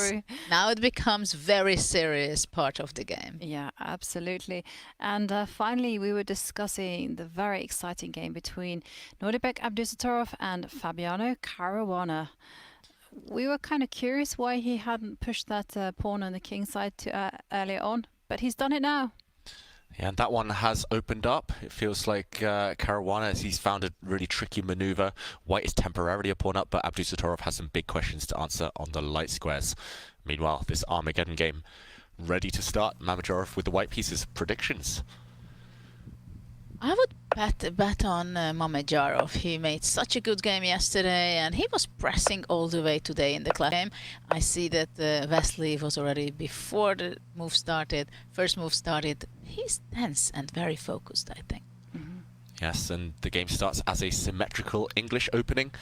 true. Now it becomes very serious part of the game. Yeah, absolutely. And finally, we were discussing the very exciting game between Nordibek Abdusattorov and Fabiano Caruana. We were kind of curious why he hadn't pushed that pawn on the king side earlier on, but he's done it now. Yeah, and that one has opened up. It feels like Caruana, he's found a really tricky maneuver. White is temporarily a pawn up, but Abdusattorov has some big questions to answer on the light squares. Meanwhile, this Armageddon game ready to start. Mamedyarov with the white pieces. Predictions? I would bet on Mamedyarov. He made such a good game yesterday, and he was pressing all the way today in the class game. I see that Wesley was already before the move started. First move started. He's tense and very focused, I think. Yes, and the game starts as a symmetrical English opening,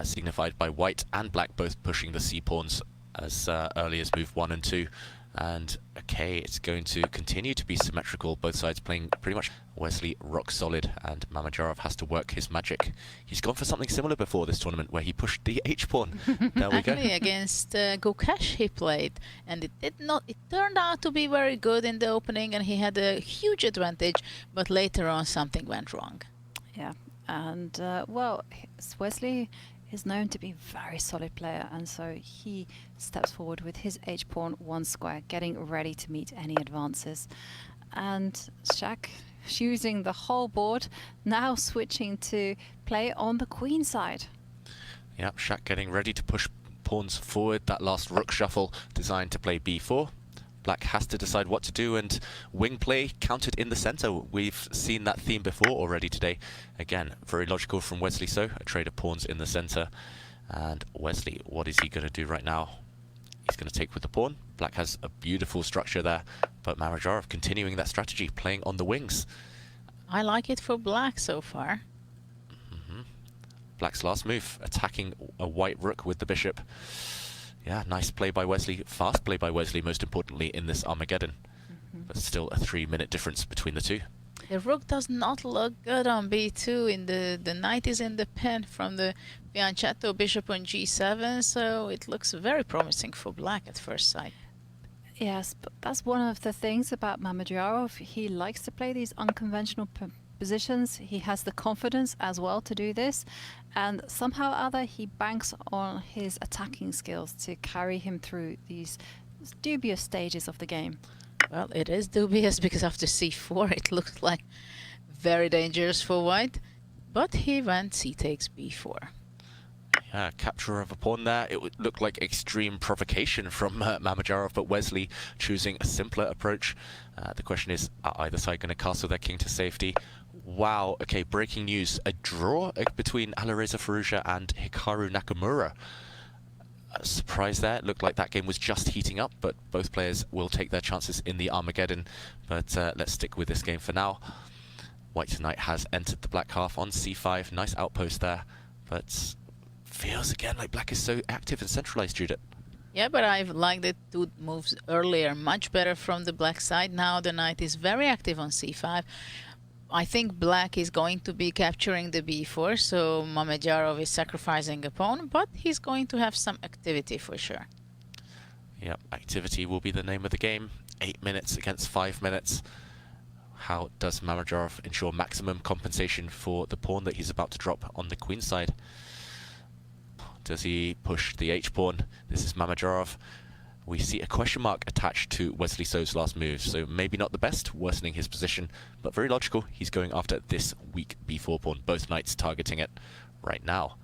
signified by white and black both pushing the c-pawns as early as move 1 and 2. And okay, it's going to continue to be symmetrical, both sides playing pretty much. Wesley rock solid, and Mamedyarov has to work his magic. He's gone for something similar before this tournament, where he pushed the h-pawn. There we go. Actually, against Gukesh he played, and it turned out to be very good in the opening, and he had a huge advantage, but later on something went wrong. Yeah, and well, Wesley is known to be a very solid player, and so he steps forward with his h-pawn 1 square, getting ready to meet any advances. And Shak, using the whole board, now switching to play on the queen side. Yep, Shak getting ready to push pawns forward. That last rook shuffle designed to play b4. Black has to decide what to do, and wing play countered in the center. We've seen that theme before already today. Again, very logical from Wesley, so a trade of pawns in the center. And Wesley, what is he going to do right now? He's going to take with the pawn. Black has a beautiful structure there, but Mamedyarov continuing that strategy, playing on the wings. I like it for black so far. Black's last move, attacking a white rook with the bishop. Yeah, nice play by Wesley, fast play by Wesley, most importantly in this Armageddon. But still a 3-minute difference between the two. The rook does not look good on b2. In the knight is in the pin from the fianchetto, bishop on g7, so it looks very promising for black at first sight. Yes, but that's one of the things about Mamedyarov. He likes to play these unconventional positions. He has the confidence as well to do this, and somehow or other he banks on his attacking skills to carry him through these dubious stages of the game. Well, it is dubious because after c4 it looks like very dangerous for white, but he went c takes b4. Yeah, capture of a pawn there. It would look like extreme provocation from Mamedyarov, but Wesley choosing a simpler approach. The question is, are either side going to castle their king to safety? Wow, okay, breaking news. A draw between Alireza Firouzja and Hikaru Nakamura. Surprise there. It looked like that game was just heating up, but both players will take their chances in the Armageddon. But let's stick with this game for now. White tonight has entered the black half on c5. Nice outpost there, but feels again like black is so active and centralized, Judith. Yeah, but I like the 2 moves earlier, much better from the black side. Now the knight is very active on c5. I think black is going to be capturing the b4, so Mamedyarov is sacrificing a pawn, but he's going to have some activity for sure. Yep, activity will be the name of the game. 8 minutes against 5 minutes. How does Mamedyarov ensure maximum compensation for the pawn that he's about to drop on the queen side? Does he push the h-pawn? This is Mamedyarov. We see a question mark attached to Wesley So's last move, so maybe not the best, worsening his position, but very logical. He's going after this weak b4 pawn, both knights targeting it right now.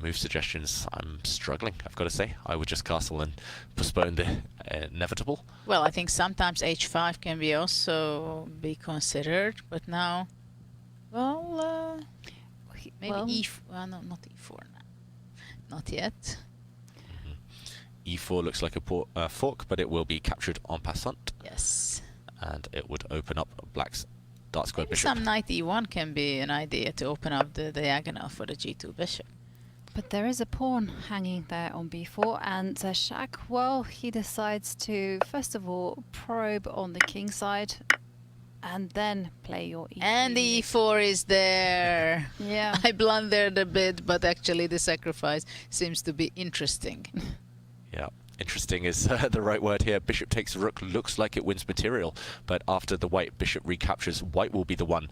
Move suggestions, I'm struggling, I've got to say. I would just castle and postpone the inevitable. Well, I think sometimes h5 can be also be considered, but now, well, maybe e4, well, no, not e4 now. Not yet. e4 looks like a fork, but it will be captured en passant. Yes. And it would open up black's dark square Maybe bishop. some knight e1 can be an idea to open up the diagonal for the g2 bishop. But there is a pawn hanging there on b4, and Shak, well, he decides to first of all probe on the king side and then play your e3. And the e4 is there. Yeah. I blundered a bit, but actually the sacrifice seems to be interesting. Yeah, Interesting is the right word here. Bishop takes rook, looks like it wins material, but after the white bishop recaptures, white will be the one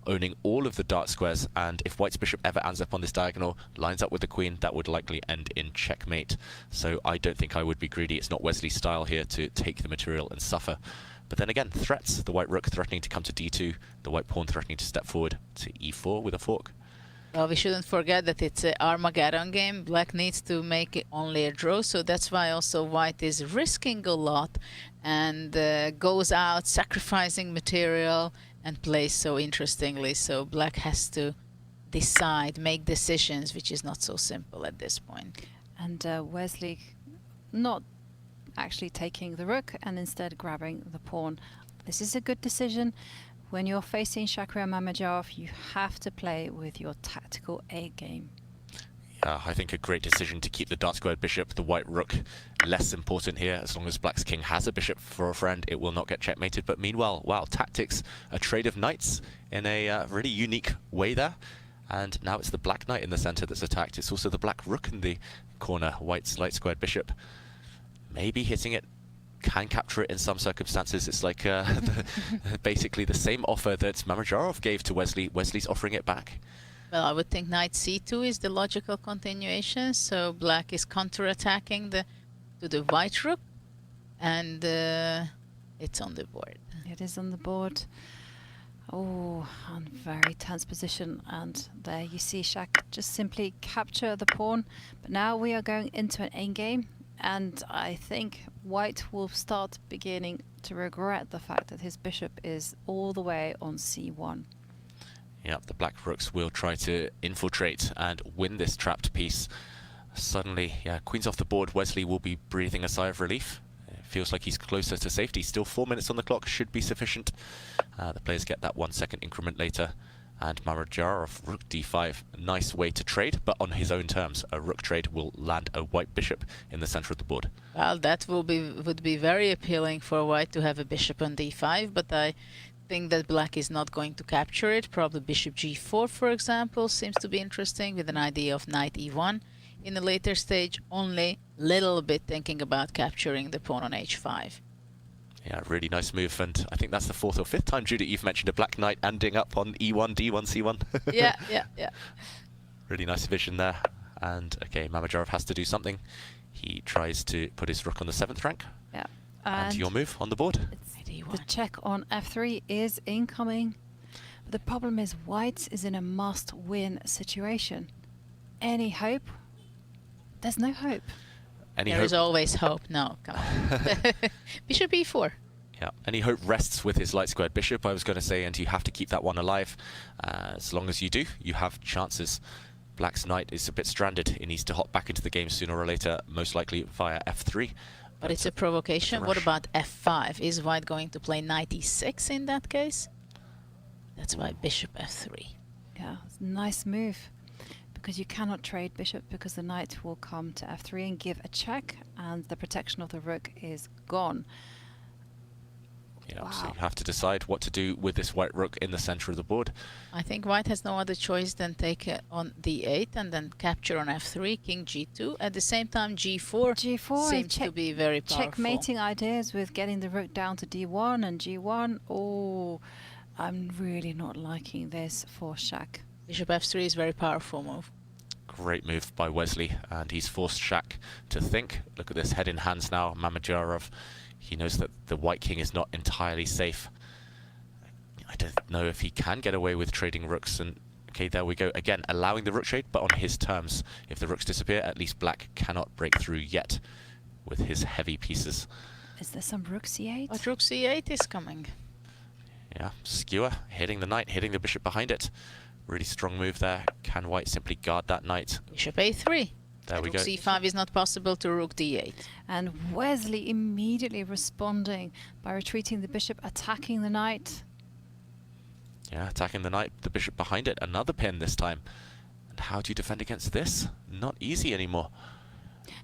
owning all of the dark squares, and if white's bishop ever ends up on this diagonal, lines up with the queen, that would likely end in checkmate. So I don't think I would be greedy. It's not Wesley's style here to take the material and suffer. But then again, threats. The white rook threatening to come to d2, the white pawn threatening to step forward to e4 with a fork. Well, we shouldn't forget that it's an Armageddon game. Black needs to make it only a draw, so that's why also white is risking a lot and goes out, sacrificing material, and plays so interestingly. So black has to decide, make decisions, which is not so simple at this point. And Wesley not actually taking the rook and instead grabbing the pawn. This is a good decision. When you're facing Shakhriya Mamedyarov, you have to play with your tactical A game. Yeah, I think a great decision to keep the dark squared bishop, the white rook, less important here. As long as black's king has a bishop for a friend, it will not get checkmated. But meanwhile, wow, tactics, a trade of knights in a really unique way there. And now it's the black knight in the center that's attacked. It's also the black rook in the corner, white's light squared bishop. Maybe hitting it can capture it in some circumstances. It's like basically the same offer that Mamedyarov gave to Wesley. Wesley's offering it back. Well, I would think knight c2 is the logical continuation. So black is counterattacking to the white rook, and it's on the board. It is on the board. Oh, and very tense position. And there you see Shak just simply capture the pawn. But now we are going into an endgame. And I think white will start beginning to regret the fact that his bishop is all the way on c1. Yeah, the black rooks will try to infiltrate and win this trapped piece. Suddenly, yeah, queen's off the board. Wesley will be breathing a sigh of relief. It feels like he's closer to safety. Still 4 minutes on the clock, should be sufficient. The players get that 1 second increment later. And Mamedyarov, rook d5, nice way to trade, but on his own terms. A rook trade will land a white bishop in the center of the board. Well, that would be very appealing for white to have a bishop on d5, but I think that black is not going to capture it. Probably bishop g4, for example, seems to be interesting, with an idea of knight e1. In a later stage, only little bit thinking about capturing the pawn on h5. Yeah, really nice move, and I think that's the 4th or 5th time, Judith, you've mentioned a black knight ending up on e1, d1, c1. Yeah. Really nice vision there. And okay, Mamedyarov has to do something. He tries to put his rook on the 7th rank. Yeah. And your move on the board. The check on f3 is incoming. But the problem is white is in a must-win situation. Any hope? There's no hope. There is always hope. No, come on. Bishop e4. Yeah, any hope rests with his light squared bishop, I was going to say, and you have to keep that one alive. As long as you do, you have chances. Black's knight is a bit stranded. It needs to hop back into the game sooner or later, most likely via f3. But it's a provocation. What about f5? Is white going to play knight e6 in that case? That's why bishop f3. Yeah, it's a nice move. Because you cannot trade bishop, because the knight will come to f3 and give a check, and the protection of the rook is gone. Yeah, wow. So you have to decide what to do with this white rook in the center of the board. I think white has no other choice than take it on d8 and then capture on f3, king g2. At the same time, g4 seems to be very powerful. Checkmating ideas with getting the rook down to d1 and g1. Oh, I'm really not liking this for Shak. Bishop f3 is a very powerful move. Great move by Wesley, and he's forced Shak to think. Look at this, head in hands now, Mamedyarov. He knows that the white king is not entirely safe. I don't know if he can get away with trading rooks, and okay, there we go. Again, allowing the rook trade, but on his terms. If the rooks disappear, at least black cannot break through yet with his heavy pieces. Is there some rook c8? But rook c8 is coming. Yeah, skewer, hitting the knight, hitting the bishop behind it. Really strong move there. Can white simply guard that knight? Bishop a3. There we go. Rook c5 is not possible to rook d8. And Wesley immediately responding by retreating the bishop, attacking the knight. Yeah, attacking the knight, the bishop behind it. Another pin this time. And how do you defend against this? Not easy anymore.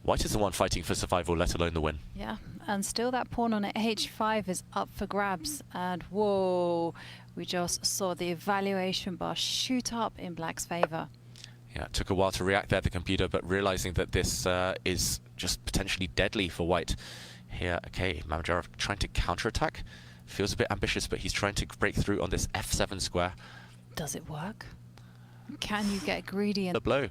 White is the one fighting for survival, let alone the win. Yeah, and still that pawn on h5 is up for grabs. And whoa, we just saw the evaluation bar shoot up in black's favor. Yeah, it took a while to react there, the computer, but realizing that this is just potentially deadly for white. Here, okay, Mamedyarov trying to counterattack. Feels a bit ambitious, but he's trying to break through on this f7 square. Does it work? Can you get greedy and The blow.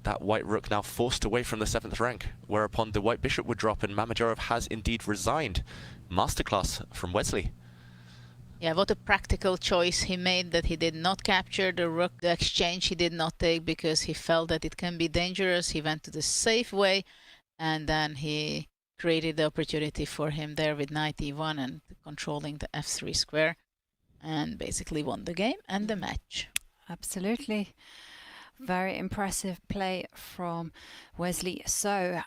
That white rook now forced away from the 7th rank, whereupon the white bishop would drop, and Mamedyarov has indeed resigned. Masterclass from Wesley. Yeah, what a practical choice he made, that he did not capture the rook. The exchange he did not take because he felt that it can be dangerous. He went to the safe way, and then he created the opportunity for him there with knight e1 and controlling the f3 square, and basically won the game and the match. Absolutely. Very impressive play from Wesley. So